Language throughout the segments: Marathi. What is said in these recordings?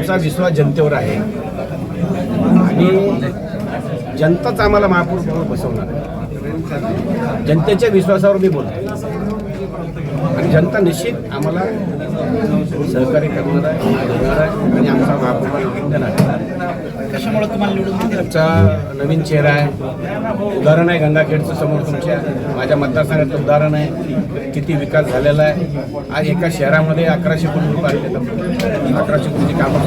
आमचा विश्वास जनतेवर आहे आणि जनताच आम्हाला महापौर बसवणार आहे. जनतेच्या विश्वासावर मी बोलतो आणि जनता निश्चित आम्हाला सहकार्य करणार आहे, देणार आहे आणि आमचा महापौर देणार आहे. कशामुळे तुम्हाला निवडून आमचा नवीन चेहरा आहे. उदाहरण आहे गंगाखेडचं समोर तुमच्या माझ्या मतदारसंघातलं उदाहरण आहे. किती विकास झालेला आहे. आज एका शहरामध्ये 1100 कोटी रुपये आले, 1100 कोटी कामं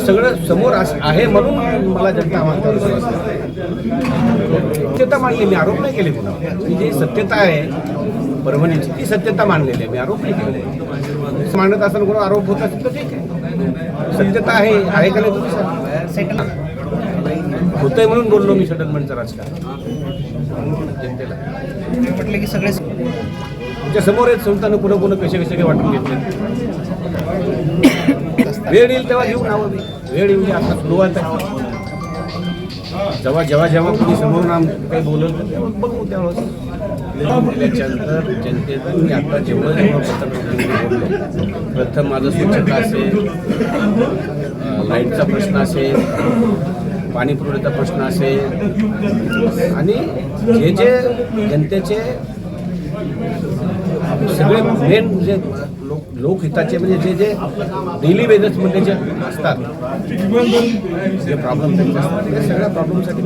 सगळं समोर आहे म्हणून मला जनता आम्हाला विश्वास आहे. सत्यता मांडली, मी आरोप नाही केले कुणा. जी सत्यता आहे परभणीची ती सत्यता मांडलेली आहे, मी आरोप नाही केले. मांडत असताना कोणा आरोप होत असेल तर ठीक आहे. सत्यता आहे का नाही तुम्ही सेटल होतंय म्हणून बोललो मी सेटलमेंटचं राजकारण जनतेला. म्हटलं की सगळे तुमच्या समोर येत संस्थानं कुणं कसे काय वाटून घेतले. वेळ येईल तेव्हा घेऊन नावं मी. वेळ येऊन आता सुरुवात आहे. जेव्हा कोणी समोर नाम काही बोलत तेव्हा बघू त्यावेळेस. दिल्याच्यानंतर जनतेचं मी आता जेवढं बोललो प्रथम माझं स्वच्छता असेल, लाईटचा प्रश्न असेल, पाणी पुरवठ्याचा प्रश्न असेल आणि जे जनतेचे सगळे मेन जे लोकहिताचे म्हणजे जे डेली बेसिसमध्ये जे असतात जे प्रॉब्लेम असतात त्या सगळ्या प्रॉब्लेमसाठी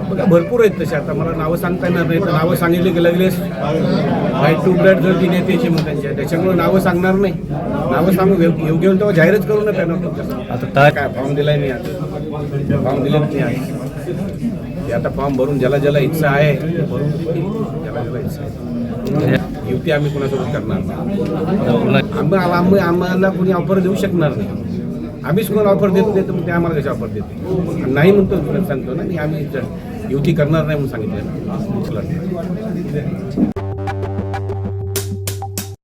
बघा भरपूर आहेत तसे. आता मला नावं सांगता येणार नाही. नावं सांगितले की लगेच राईट टू ब्लड जर ती नेत्याची मग त्याच्यामुळे नावं सांगणार नाही. नावं सांगू योग्य तेव्हा जाहीरच करू नका. आता काय फॉर्म दिलाय मी, आता फॉर्म दिले नाही आहे. आता फॉर्म भरून ज्याला इच्छा आहे भरून ज्याला इच्छा आहे. युती आम्ही कोणासोबत करणार नाही. आम्हाला कोणी ऑफर देऊ शकणार नाही. आम्हीच कोणाला ऑफर देत नाही तर ते आम्हाला कशी ऑफर देते नाही म्हणतो सांगतो ना मी. आम्ही युती करणार नाही म्हणून सांगितलं.